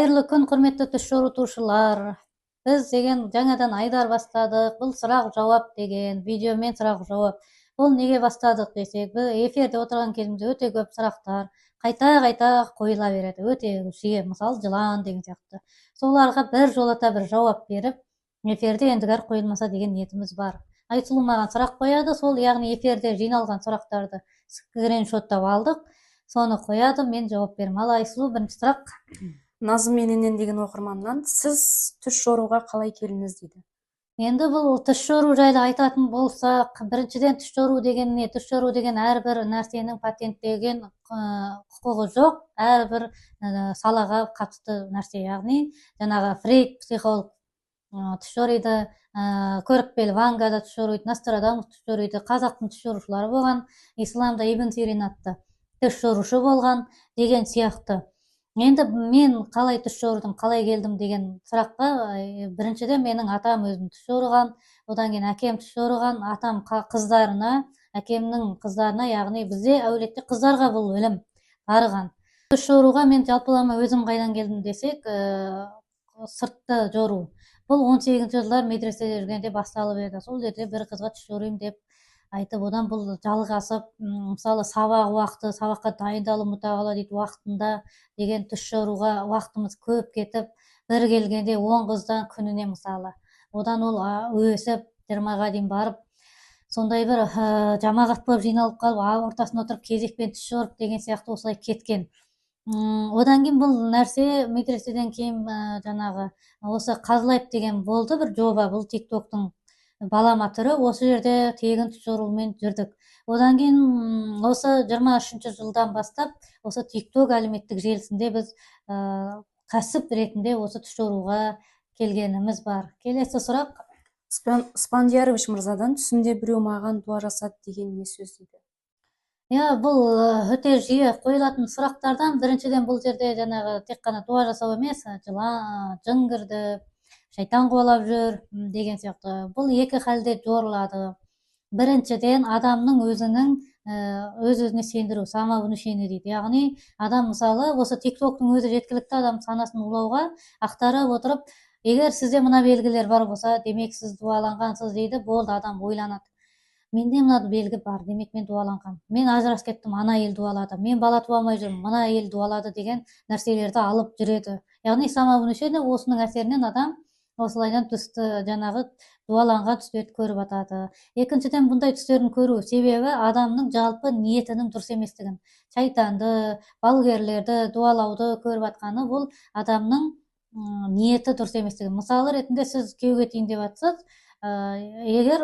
Кайырлы күн, құрметті түс жорытушылар. Біз деген жаңадан айдар бастадық. Бұл сұрақ-жауап деген видеомен сұрақ-жауап. Бұл неге бастадық десек, біз эфирде отырған кезімізде өте көп сұрақтар қайта-қайта қойыла береді. Өте жиі, мысалы жылан деген сияқты. Соларға бір жолата бір жауап беріп, эфирде ендігәрі қойылмаса деген ниетіміз бар. Айсұлу маған сұрақ қояды, сол яғни эфирде жиналған сұрақтарды скриншоттап алдық. Соны қояды, мен жауап беремін. Ал Айсұлу, бірінші сұрақ. Назым мененен деген оқырманнан сіз түс жоруға қалай келдіңіз дейді. Енді бұл түс жору жайлы айтатын болсақ, біріншіден түс жору деген не? Түс жору деген әрбір нәрсенің патенттеген құқығы жоқ, әрбір салаға қатысты нәрсе. Яғни жаңағы Фрейд психолог түс жориды, көріпкел Ванга да түс жориды, Нострадамус түс жориды, қазақтың түс жорушылары болған, исламда Ибн Сирин атты түс жорушы болған деген сияқты. Енді мен қалай түс жорыдым, қалай келдім деген сұраққа, біріншіден менің атам өзім түс жорыған, одан кейін әкем түс жорыған, атам қыздарына, әкемнің қыздарына, яғни бізде әулетте қыздарға бұл ілім тараған. Түс жоруға мен жалпылама өзім қайдан келдім десек, сыртты жору. Бұл 18-ші жылдар медреседе жүргенде басталып еді. Сол жерде бір қызға түс жорыйм деп айтып, одан бұл жалғасып, мысалы сабақ уақыты, сабаққа дайындалу мұтағала дейді уақытында деген түс жоруға уақытымыз көп кетіп, бір келгенде 10 қыздан күніне мысалы. Одан ол өсіп 20-ға дейін барып, сондай бір жамағат болып жиналып қалып, ортасына отырып кезекпен түс жорып деген сияқты осылай кеткен. Одан кейін бұл нәрсе медреседен кейін жаңағы осы Қазылайып деген болды бір жоба, бұл тиктоктың балама түрі, осы жерде тегін түс жорумен жүрдік. Одан кейін осы 23-ші жылдан бастап осы тикток әлеуметтік желісінде біз кәсіп ретінде осы түс жоруға келгеніміз бар. Келесі сұрақ. Спандиярович мырзадан түсімде біреу маған дуа жасады деген не сөз дейді. Бұл өте жиі қойылатын сұрақтардан. Біріншіден бұл жерде жаңағы тек қана дуа жасау емес, жылан, жын кірді, шайтан қуалап жүр деген сияқты. Бұл екі халде жорылады. Біріншіден адамның өзінің өз-өзіне сендіру, самовнушение дейді. Яғни адам мысалы осы тиктоктың өзі жеткілікті адам санасын улауға ақтарып отырып, егер сізде мына белгілер бар болса, демек сіз дуаланғансыз дейді. Болды, адам ойланады. Менде мына белгі бар, демек мен дуаланған. Мен ажырасып кеттім, ана ел дуалады. Мен бала туа алмай жүрмін, мына ел дуалады деген нәрселерді алып жүреді. Яғни самовнушение осының әсерінен адам осылайдан түсті жаңағы дуаланған түстерді көріп атады. Екіншіден бұндай түстерін көру себебі адамның жалпы ниетінің дұрыс еместігін, шайтанды, балгерлерді дуалауды көріп атқаны, бұл адамның ниеті дұрыс еместігін. Мысалы ретінде сіз күйеуге тиін деп атсыз, егер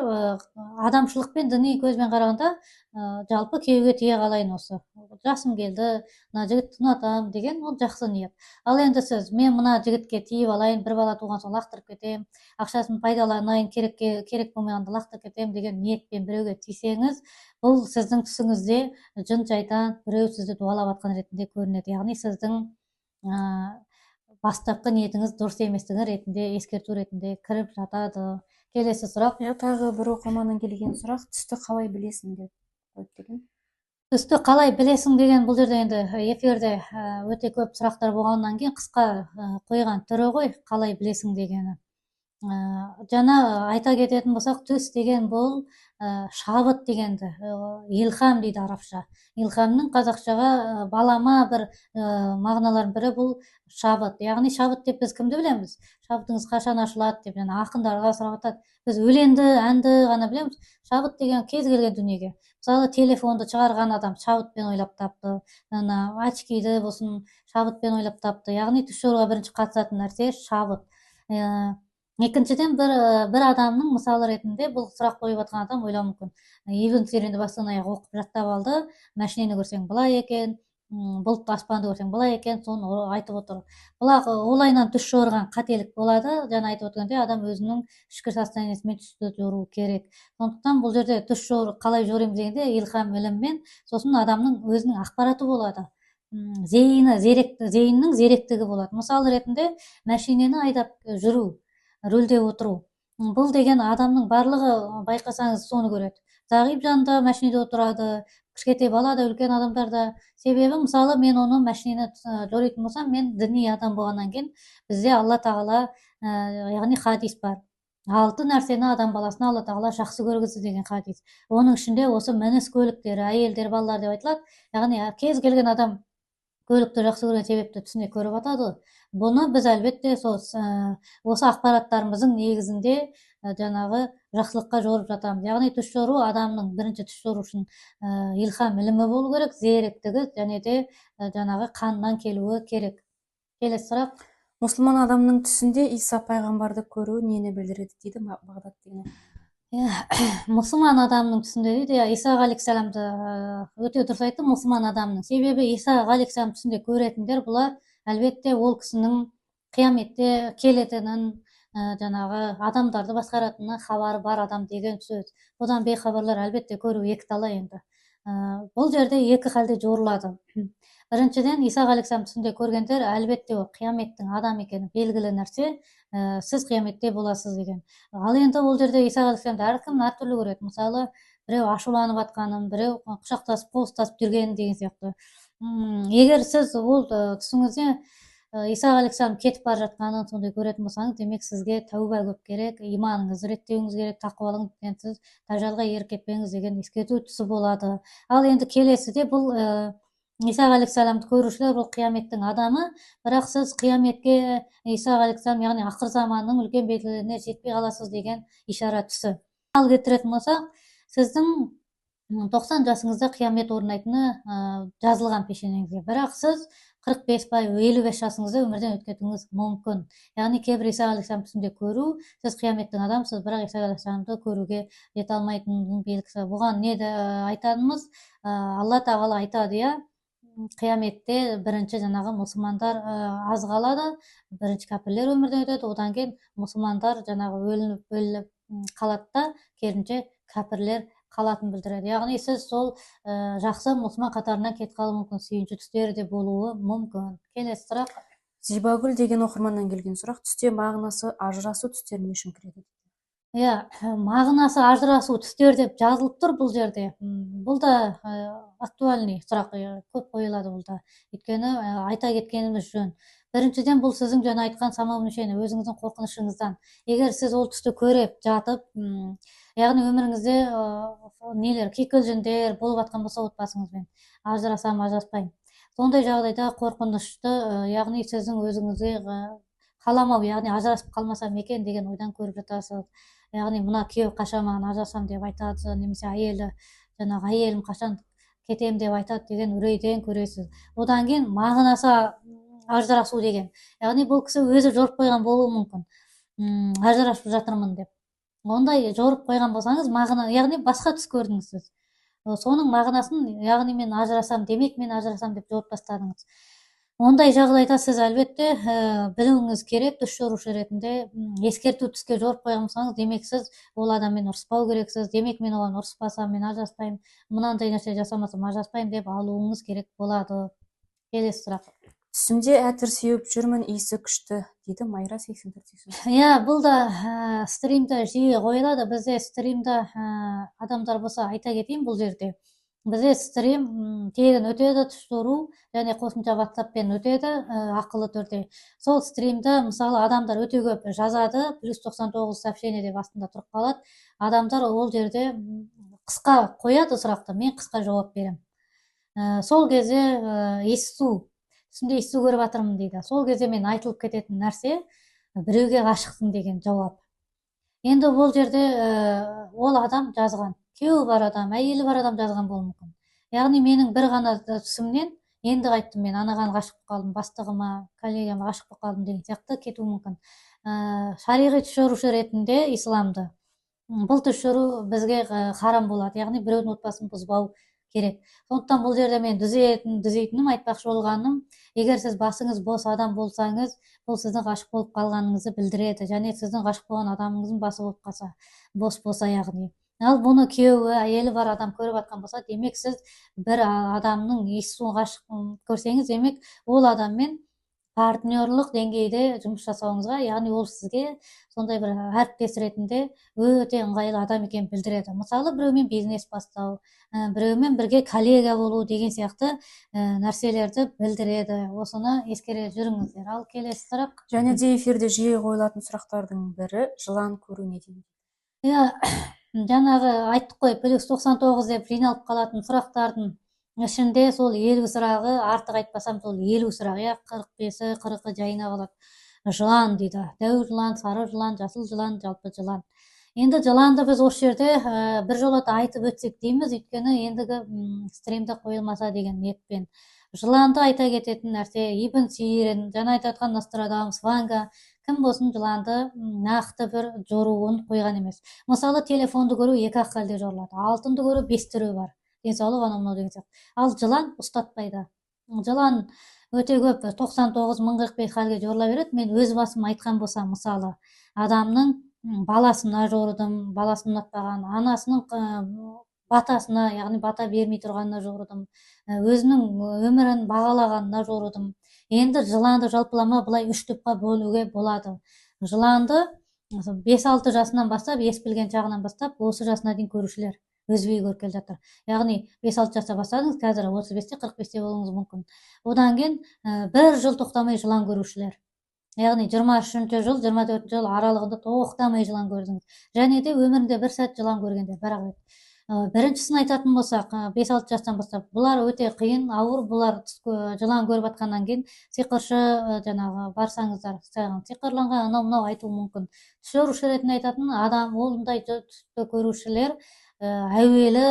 адамшылықпен діни көзбен қарағанда жалпы күйеуге тие қалайын, осы жасым келді, мына жігітті ұнатамын деген ол жақсы ниет. Ал енді сіз мен мына жігітке тиіп алайын, бір бала туған соң лақтырып кетем, ақшасын пайдаланайын, керек болмағанда лақтырып кетем деген ниетпен біреуге тисеңіз, бұл сіздің түсіңізде жын шайтан біреу сізді дуалап атқан ретінде көрінеді. Яғни сіздің бастапқы ниетіңіз дұрыс еместігі ретінде, ескерту ретінде кіріп жатады. Келесі сұрақ. Тағы бір оқырманнан келген сұрақ, түсті қалай білесің деп қойып деген. Түсті қалай білесің деген бұл жерде енді эфирде өте көп сұрақтар болғаннан кейін қысқа қойған түрі ғой, қалай білесің дегені. Жаңа айта кететін болсақ, түс деген бұл шабыт дегенді, илхам дейді арабша. Илхамның қазақшаға балама бір мағыналардың бірі бұл шабыт. Яғни шабыт деп біз кімді білеміз? Шабытыңыз қашан ашылады деп жаңа ақындарға сұрап атады. Біз өленді, әнді ғана білеміз. Шабыт деген кез келген дүниеге. Мысалы телефонды шығарған адам шабытпен ойлап тапты, очкиді болсын шабытпен ойлап тапты. Яғни түс жоруға бірінші қатысатын нәрсе шабыт. Екіншіден бір адамның мысалы ретінде бұл сұрақ қойып жатқан адам ойлауы мүмкін. Ибн Сиринді бастан аяқ оқып жаттап алды, машинені көрсең былай екен, бұлт аспанды көрсең былай екен, соны айтып отыр. Бірақ олайынан түс жорыған қателік болады. Жаңа айтып отырғандай адам өзінің ішкі состояниесімен түсті жору керек. Сондықтан бұл жерде түс жору қалай жоримыз дегенде илхам іліммен, сосын адамның өзінің ақпараты болады. Зейіннің зеректігі болады. Мысалы ретінде машинені айдап жүру, рөлде отыру. Бұл деген адамның барлығы байқасаңыз соны көреді. Зағип жанында машинеде отырады, кішкентай бала да үлкен адамдар да. Себебі мысалы мен оны машинаны жорийтын болсам, мен діни адам болғаннан кейін бізде алла тағала яғни хадис бар. 6 нәрсені адам баласына алла тағала жақсы көргізді деген хадис. Оның ішінде осы мініс көліктері, әйелдер, балалар деп айтылады. Яғни кез келген адам көлікті жақсы көрген себепті түсіне көріп атады. Бұны біз әлбетте осы ақпараттарымыздың негізінде жаңағы жақсылыққа жорып жатамыз. Яғни түс жору адамның бірінші түс жору үшін илхам ілімі болу керек, зеректігі және де жаңағы қаннан келуі керек. Келесі сұрақ. мұсылман адамның түсінде Иса пайғамбарды көру нені білдіреді дейді Бағдат деген. Мұсылман адамның түсінде дейді, Иса алейхиссаламды өте дұрыс айтты, мұсылман адамның. Себебі Иса алейхиссалам түсінде көретіндер бұлар әлбетте ол кісінің қияметте келетінін, жаңағы адамдарды басқаратынына хабары бар адам деген сөз. Бұдан бейхабарлар әлбетте көру екіталай енді. Бұл жерде екі халде жорылады. Біріншіден, Иса алейхиссалам түсінде көргендер әлбетте ол қияметтің адам екені белгілі нәрсе, сіз қияметте боласыз деген. Ал енді ол жерде Иса алейхиссаламды әркім әртүрлі көреді. Мысалы, біреу ашуланып атқанын, біреу құшақтасып, қол ұстасып жүргенін деген сияқты. Егер сіз ол түсіңізде Иса алейхиссалам кетіп бара жатқанын сондай көретін болсаңыз, демек сізге тәуба көп керек, иманыңызды реттеуіңіз керек, тақуалығыңыз, сіз тажалға еріп кетпеңіз деген ескерту түсі болады. Ал енді келесіде бұл Иса алейхиссаламды көрушілер бұл қияметтің адамы, бірақ сіз қияметке Иса алейхиссалам, яғни ақыр заманның үлкен белгілеріне жетпей қаласыз деген ишара түсі. Ал келтіретін болсақ, сіздің 90 жасыңызда қиямет орнайтыны жазылған пешенеңізге, бірақ сіз 45 па 55 жасыңызда өмірден өткетуіңіз мүмкін. Яғни кейбір Иса алейхиссалам түсінде көру, сіз қияметтің адамсыз, бірақ Иса алейхиссаламды көруге жете алмайтынының белгісі. Бұған не айтатынымыз, алла тағала айтады, иә, қияметте бірінші жаңағы мұсылмандар аз қалады, бірінші кәпірлер өмірден өтеді, одан кейін мұсылмандар жаңағы өлініп қалады да, керісінше кәпірлер қалатын білдіреді. Яғни сіз сол жақсы мұсылман қатарынан кетіп қалуы мүмкін, сүйінші түстері де болуы мүмкін. Келесі сұрақ. Зибагүл деген оқырманнан келген сұрақ, түсте мағынасы ажырасу түстері не үшін кіреді? Мағынасы ажырасу түстер деп жазылып тұр бұл жерде. Бұл да актуальный сұрақ, көп қойылады бұл да. Өйткені айта кеткеніміз жөн. Біріншіден, бұл сіздің жаңа айтқан самал мүшені, өзіңіздің қорқынышыңыздан. Егер сіз ол түсті көріп жатып, яғни өміріңізде нелер, кикілжіңдер болып жатқан болса, отбасыңызбен ажырасам, ажыраспаймын. Сондай жағдайда қорқынышты, яғни сіздің өзіңізге қаламау, яғни ажырасып қалмасам екен деген ойдан көріп жатасыз. Яғни мына күйеу қашан маған ажырасам деп айтады, немесе жаңағы әйелім қашан кетем деп айтады деген үрейден көресіз. Одан кейін мағынасы ажырасу деген. Яғни бұл кісі өзі жорып қойған болуы мүмкін. Ажырасып жатырмын деп. Ондай жорып қойған болсаңыз, мағына, яғни басқа түс көрдіңіз сіз. Соның мағынасын, яғни мен ажырасам, демек мен ажырасам деп жорып тастадыңыз. Ондай жағдайда сіз әлбетте білуіңіз керек, түс жорушы ретінде ескерту түске жорып қойған болсаңыз, демек сіз ол адаммен ұрыспау керексіз, демек мен оған ұрыспасам, мен ажыраспаймын, мынандай нәрсе жасамасам ажыраспаймын деп алуыңыз керек болады. Келесі сұрақ. Түсімде әтір сеуіп жүрмін, иісі күшті, дейді Майра 84. Бұл да стримда жиі қойылады. Бізде стримда адамдар болса айта кетейін бұл жерде. Бізде стрим тегін өтеді, түс жору, және қосымша WhatsAppпен өтеді, ақылы түрде. Сол стримді мысалы адамдар өте көп жазады, +99 сообщение деп астында тұрып қалады. Адамдар ол жерде қысқа қояды сұрақты, мен қысқа жауап берем. Сол кезде есту, түсімде есту көріп жатырмын дейді. Сол кезде мен айтылып кететін нәрсе, біреуге ғашықсың деген жауап. Енді ол жерде ол адам жазған. Күйеуі бар адам, әйелі бар адам жазған болуы мүмкін. Яғни менің бір ғана түсімнен енді қайттым, мен анаған ғашық болып қалдым, бастығыма, коллегама ғашық болып қалдым деген сияқты кетуі мүмкін. Шариғи түс жорушы ретінде исламды бұл түс жору бізге харам болады, яғни біреудің отбасын бұзбау керек. Сондықтан бұл жерде мен дүзейтінім, айтпақшы болғаным, егер сіз басыңыз бос адам болсаңыз, бұл сіздің ғашық болып қалғаныңызды білдіреді, және сіздің ғашық болған адамыңыздың басы болып қалса, бос болса яғни. Ал бұны күйеуі, әйелі бар адам көріп жатқан болса, демек сіз бір адамның иісін ғашық көрсеңіз, демек ол адаммен партнерлық деңгейде жұмыс жасауыңызға, яғни ол сізге сондай бір әріптес ретінде өте ыңғайлы адам екенін білдіреді. Мысалы, біреумен бизнес бастау, біреумен бірге коллега болу деген сияқты нәрселерді білдіреді. Осыны ескере жүріңіздер. Ал келесі сұрақ. Және де эфирде жиі қойылатын сұрақтардың бірі жылан көру неден? Иә, жаңағы айттық қой, плюс 99 деп жиналып қалатын сұрақтардың ішінде сол 50 сұрағы, артық айтпасам сол 50 сұрақ, иә, 45-і 40-і жайына қалады. Жылан дейді. Дәу жылан, сары жылан, жасыл жылан, жалпы жылан. Енді жыланды біз осы жерде бір жолата айтып өтсек дейміз, өйткені ендігі стримде қойылмаса деген ниетпен. Жыланды айта кететін нәрсе Ибн Сирин, жаңа айтатқан Нострадамус, Ванга, кім болсын жыланды нақты бір жоруын қойған емес. Мысалы, телефонды көру екі ақ халде жорылады, алтынды көру 5 түрі бар, денсаулық анау мынау деген сияқты. Ал жылан ұстатпайды. Жылан өте көп 99 мыңғырық халге жорыла береді. Мен өз басым айтқан болсам, мысалы, адамның баласына жорыдым, баласын ұнатпаған, анасының батасына, яғни бата бермей тұрғанына жорыдым, өзінің өмірін бағалағанына жорыдым. Енді жыланды жалпылама былай 3 топқа бөлуге болады. Жыланды 5-6 жасынан бастап, ес білген шағынан бастап, осы жасына дейін көрушілер өзбей көріп келе жатыр. Яғни 5-6 жаста бастадыңыз, қазір 35-те 45-те болуыңыз мүмкін. Одан кейін бір жыл тоқтамай жылан көрушілер. Яғни 23-ші жыл, 24-ші жыл аралығында тоқтамай жылан көрдіңіз. Және де өмірінде бір сәт жылан көргендер, бірақ рет. Біріншісін айтатын болсақ, 5-6 жастан бастап, бұлар өте қиын, ауыр, бұлар жылан көріп атқаннан кейін сиқыршы жаңағы барсаңыздар, сиқырланған анау мынау айтуы мүмкін. Түс көруші ретінде айтатын адам, ондай түсті көрушілер әуелі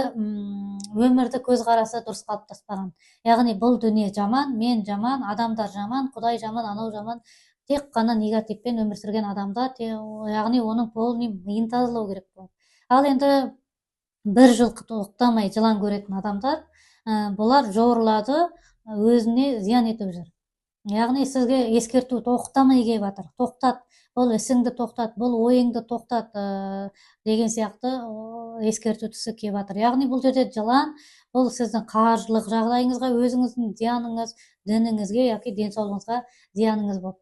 өмірді көзқарасы дұрыс қалыптаспаған. Яғни бұл дүние жаман, мен жаман, адамдар жаман, Құдай жаман, анау жаман, тек қана негативпен өмір сүрген адамда, яғни оның полный миын тазалау керек болады. Ал енді бір жыл тоқтамай жылан көретін адамдар, бұлар жорылады, өзіне зиян етіп жүр. Яғни сізге ескерту тоқтамай келіп жатыр. Тоқтат, бұл ісіңді тоқтат, бұл ойыңды тоқтат деген сияқты ескерту түсі келіп жатыр. Яғни бұл жерде жылан, бұл сіздің қаржылық жағдайыңызға, өзіңіздің зияныңыз, дініңізге яки денсаулығыңызға зияныңыз болып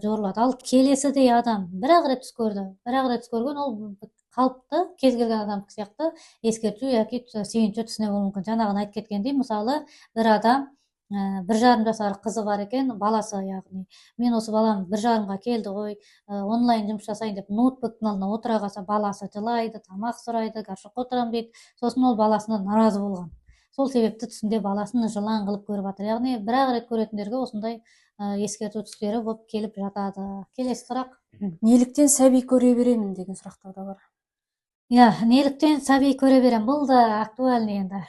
жорылады. Ал келесідей адам бір-ақ рет түс көрді, бір-ақ рет түс көрген, ол қалыпты, кез келген адам сияқты ескерту яки сүйінші түсіне болуы мүмкін. Жаңағыны айтып кеткендей, мысалы, бір адам 1,5 жасар қызы бар екен, баласы, яғни мен осы балам 1,5-ға келді ғой, онлайн жұмыс жасайын деп ноутбуктың алдына отыра қалса, баласы жылайды, тамақ сұрайды, гаршокқа отырамын дейді. Сосын ол баласына наразы болған. Сол себепті түсінде баласын жылан қылып көріп жатыр. Яғни бір-ақ рет көретіндерге осындай ескерту түстері болып келіп жатады. Келесі сұрақ. Неліктен сәби көре беремін деген сұрақтар да бар. Иә, неліктен сәби көре берем, бұл да актуальный енді,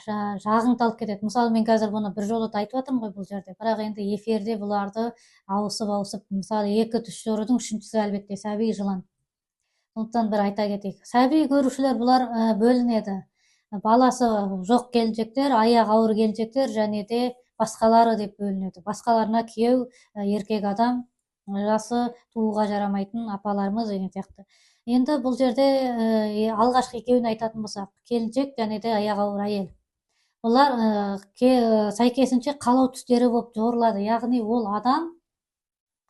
жағыңды алып кетеді. Мысалы, мен қазір бұны бір жолы айтып жатырмын ғой бұл жерде, бірақ енді эфирде бұларды ауысып, мысалы, 2 түс жорудың 3-шісі әлбетте сәби жылан. Сондықтан бір айта кетейік. Сәби көрушілер бұлар бөлінеді. Баласы жоқ келіншектер, аяғы ауыр келіншектер және де басқалары деп бөлінеді. Басқаларына күйеу, еркек адам, жасы тууға жарамайтын апаларымыз деген сияқты. Енді бұл жерде алғашқы екеуін айтатын болсақ, келіншек және де аяғы ауыр әйел. Бұлар сәйкесінше қалау түстері болып жорылады. Яғни ол адам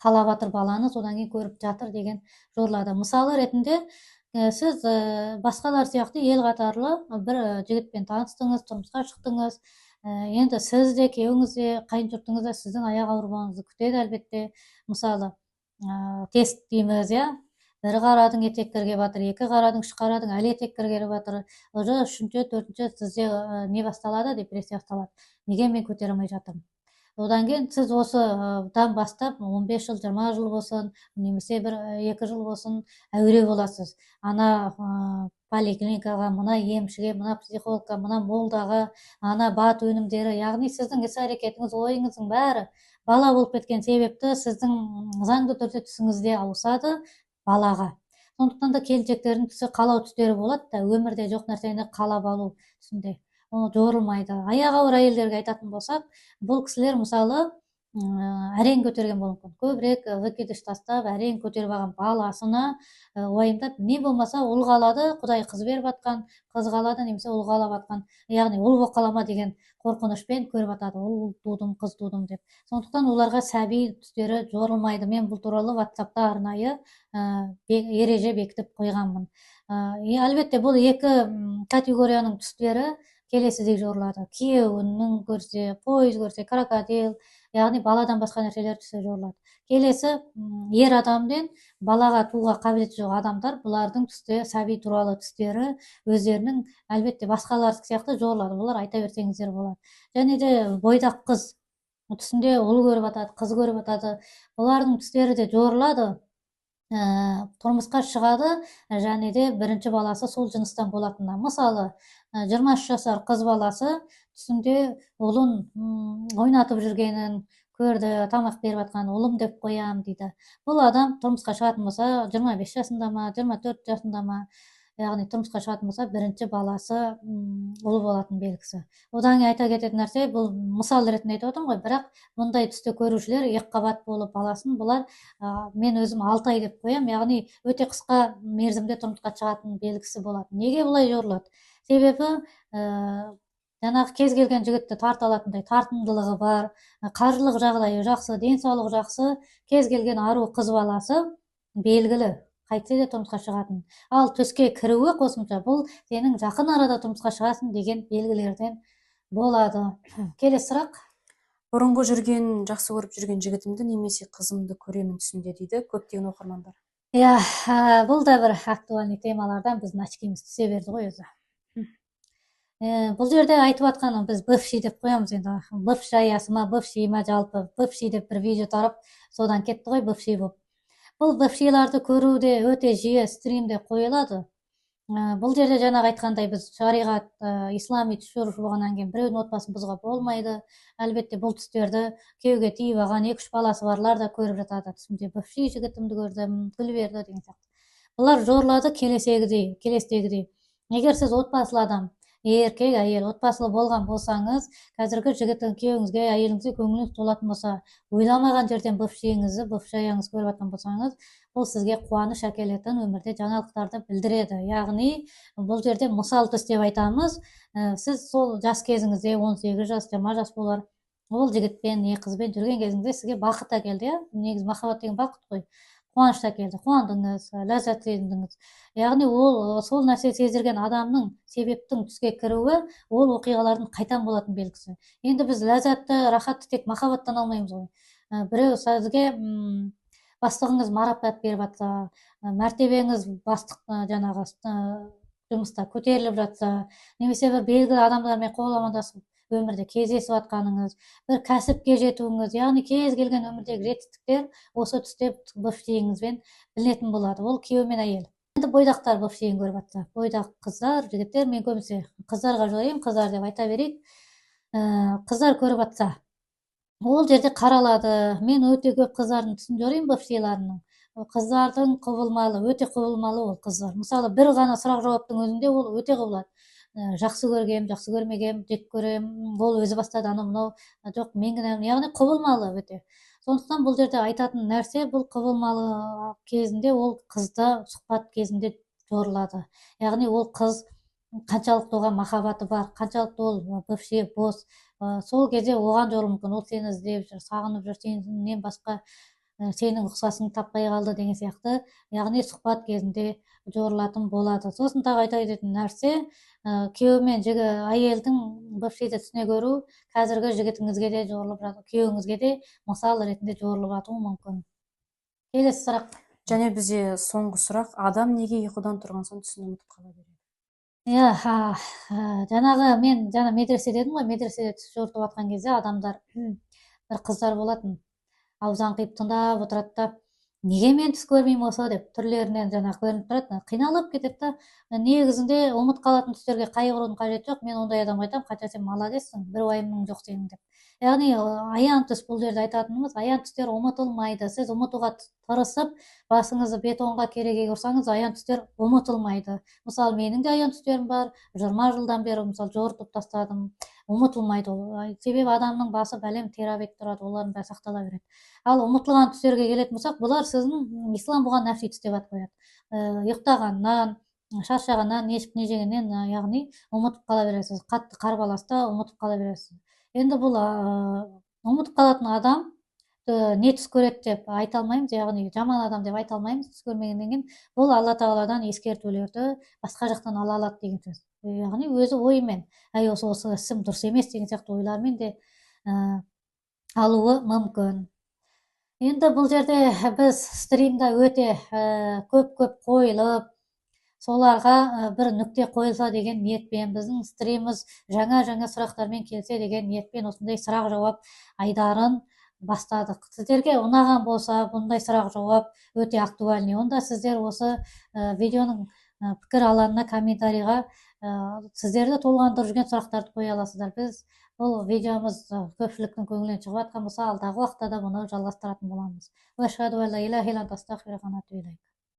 қалап жатыр баланы, содан кейін көріп жатыр деген жорылады. Мысалы ретінде сіз басқалар сияқты ел қатарлы бір жігітпен таныстыңыз, тұрмысқа шықтыңыз. Енді сіз де, күйеуіңіз де, қайын жұртыңыз да сіздің аяқ ауырмауыңызды күтеді әлбетте. Мысалы, тест дейміз, иә. 1 қарадың, етеккір келіп жатыр, 2 қарадың, 3 қарадың, әлі етеккір келіп жатыр. Уже 3-ші, 4-ші сізде не басталады? Депрессия басталады. Неге мен көтере алмай жатырмын? Одан кейін сіз осыдан бастап 15 жыл, 20 жыл болсын, немесе 1-2 жыл болсын, әуре боласыз. Ана поликлиникаға, мына емшіге, мына психологқа, мына молдаға, ана бат өнімдері, яғни сіздің іс-әрекетіңіз, ойыңыздың бәрі бала болып кеткен себепті сіздің заңды түрде түсіңізде ауысады балаға. Сондықтан да келіншектердің түсі қалау түстері болады да, өмірде жоқ нәрсені қалап алу түсінде. Ол жорылмайды. Аяғы ауыр әйелдерге айтатын болсақ, бұл кісілер мысалы әрең көтерген болуы мүмкін. Көбірек выкидыш тастап, әрең көтеріп алған баласына уайымдап, не болмаса ұл қалады, Құдай қыз беріп жатқан, қыз қалады немесе ұл қалап жатқан, яғни ұл болып қала ма деген қорқынышпен көріп жатады, ұл тудым, қыз тудым деп. Сондықтан оларға сәби түстері жорылмайды. Мен бұл туралы WhatsApp-та арнайы ереже бекітіп қойғанмын. Әлбетте бұл екі категорияның түстері келесідей жорылады. Күйеуінің көрсе, пойыз көрсе, крокодил, яғни баладан басқа нәрселер түсі жорылады. Келесі ер адаммен балаға тууға қабілеті жоқ адамдар, бұлардың түсте сәби туралы түстері өздерінің әлбетте басқалар сияқты жорылады. Бұлар айта берсеңіздер болады. Және де бойдақ қыз түсінде ұл көріп атады, қыз көріп атады. Бұлардың түстері де жорылады. Тұрмысқа шығады, және де бірінші баласы сол жыныстан болатынына. Мысалы, 23 жасар қыз баласы түсінде ұлын ойнатып жүргенін көрді, тамақ беріп жатқан, ұлым деп қоям дейді. Бұл адам тұрмысқа шығатын болса, 25 жасында ма, 24 жасында ма, яғни тұрмысқа шығатын болса, бірінші баласы ұл болатын белгісі. Одан айта кететін нәрсе, бұл мысал ретінде айтып отырмын ғой, бірақ мұндай түсті көрушілер екіқабат болып баласын, бұлар мен өзім 6 ай деп қоям, яғни өте қысқа мерзімде тұрмысқа шығатын белгісі болады. Неге бұлай жорылады? Себебі жаңағы кез келген жігітті тарта алатындай тартымдылығы бар, қаржылық жағдайы жақсы, денсаулығы жақсы, кез келген ару қыз баласы белгілі, қайтсе де тұрмысқа шығатын. Ал түске кіруі қосымша, бұл сенің жақын арада тұрмысқа шығасың деген белгілерден болады. Келесі сұрақ. Бұрынғы жүрген, жақсы көріп жүрген жігітімді немесе қызымды көремін түсінде дейді көптеген оқырмандар. Бұл да бір актуальный темалардан біздің очкиміз түсе берді ғой өзі. Бұл жерде айтып жатқаны біз бывший деп қоямыз енді. Бывший аясыма, бывший ма жалпы, бывший деп бір видео тарап, содан кетті ғой бывший болып. Бұл бывшийларды көруде өте жиі стримде қойылады. Бұл жерде жаңағы айтқандай біз шариғат, ислами түс болғаннан кейін біреудің отбасын бұзуға болмайды. Әлбетте бұл түстерді күйеуге тиіп алған 2-3 баласы барлар да көріп жатады. Түсімде бывший жігітімді көрдім, Гүлберді деген сияқты. Бұлар жорылады келестегідей. Егер сіз отбасылы адам, еркек, әйел, отбасылы болған болсаңыз, қазіргі жігіттің күйеуіңізге, әйеліңізге көңіліңіз толатын болса, ойламаған жерден бывшийіңізді, бывшаяңыз көріп жатқан болсаңыз, бұл сізге қуаныш әкелетін өмірде жаңалықтарды білдіреді. Яғни, бұл жерде мысал түс деп айтамыз. Сіз сол жас кезіңізде 18 жас, 20 жас болар, ол жігітпен, не қызбен жүрген кезіңізде сізге бақыт әкелді. Негізі махаббат деген бақыт қой. Қуаныш әкелді, қуандыңыз, ләззат сезіндіңіз. Яғни ол сол нәрсе сездірген адамның себептің түске кіруі ол оқиғалардың қайтан болатын белгісі. Енді біз ләззатты, рахатты тек махаббаттан алмаймыз ғой. Біреу сізге бастығыңыз марапат беріп жатса, мәртебеңіз бастық жаңағы жұмыста көтеріліп жатса, немесе бір белгілі адамдармен қол амандасып өмірде кездесіп жатқаныңыз, бір кәсіпке жетуіңіз, яғни кез келген өмірдегі жетістіктер осы түсте бывшийіңізбен білінетін болады. Ол күйеу мен әйел. Енді бойдақтар бывшийін көріп жатса, бойдақ қыздар, жігіттер, мен көбінесе қыздарға жорайым, қыздар деп айта берейік. Қыздар көріп жатса, ол жерде қаралады. Мен өте көп қыздардың түсін жорайым бывшийларының. Қыздардың құбылмалы, өте құбылмалы ол қыздар. Мысалы, бір ғана сұрақ жауаптың өзінде ол өте құбылады. Жақсы көргем, жақсы көрмегем, жек көрем, ол өзі бастады, анау мынау, жоқ мен кінәлімін, яғни құбылмалы өте. Сондықтан бұл жерде айтатын нәрсе, бұл құбылмалы кезінде ол қызды сұхбат кезінде жорылады. Яғни ол қыз қаншалықты оған махаббаты бар, қаншалықты ол бывший бос, сол кезде оған жорылуы мүмкін. Ол сені іздеп жүр, сағынып жүр, сенен басқа сенің ұқсасың таппай қалды деген сияқты, яғни сұхбат кезінде жорылатын болады. Сосын тағы айта кететін нәрсе, күйеу мен әйелдің бывшийді түсіне көру қазіргі жігітіңізге де жорылып жатыр, күйеуіңізге де мысал ретінде жорылып жатуы мүмкін. Келесі сұрақ. Және бізде соңғы сұрақ, адам неге ұйқыдан тұрған соң түсін ұмытып қала береді? Жаңағы мен медресе дедім ғой, медреседе түс жорытып жатқан кезде адамдар, бір қыздар болатын, аузан қиып тыңдап отырады да, неге мен түс көрмеймін осы деп түрлерінен жаңағы көрініп тұрады, қиналып кетеді да. Негізінде ұмыт қалатын түстерге қайғырудың қажеті жоқ. Мен ондай адамға айтамын, қанша сен молодецсің, бір уайымың жоқ сенің деп. Яғни аян түс, бұл жерде айтатынымыз, аян түстер ұмытылмайды. Сіз ұмытуға тырысып, басыңызды бетонға кереге ұрсаңыз, аян түстер ұмытылмайды. Мысалы, менің де аян түстерім бар, 20 жылдан бері мысалы жортып тастадым, ұмытылмайды ол. Себебі адамның басы бәлем терабет тұрады, олардың бәрі сақтала береді. Ал ұмытылған түстерге келетін болсақ, бұлар сіздің ислам бұған нәфси түс деп ат қояды. Ұйықтағаннан, шаршағаннан, не жегеннен, яғни ұмытып қала бересіз. Қатты қарбаласта ұмытып қала бересіз. Енді бұл ұмытып қалатын адам не түс көреді деп айта алмаймыз, яғни жаман адам деп айта алмаймыз. Түс көрмегеннен кейін бұл алла тағаладан ескертулерді басқа жақтан ала алады деген сөз. Яғни өзі оймен, осы ісім дұрыс емес деген сияқты ойлармен де алуы мүмкін. Енді бұл жерде біз стримда өте көп қойылып, соларға бір нүкте қойылса деген ниетпен, біздің стриміміз жаңа сұрақтармен келсе деген ниетпен осындай сұрақ жауап айдарын бастадық. Сіздерге ұнаған болса, бұндай сұрақ жауап өте актуальный. Онда сіздер осы видеоның пікір алаңына, комментарийға сіздерді толғандырып жүрген сұрақтарды қоя аласыздар. Біз бұл видеомыз көпшіліктің көңілінен шығып жатқан болса, алдағы уақытта да бұны жалғастыратын боламыз.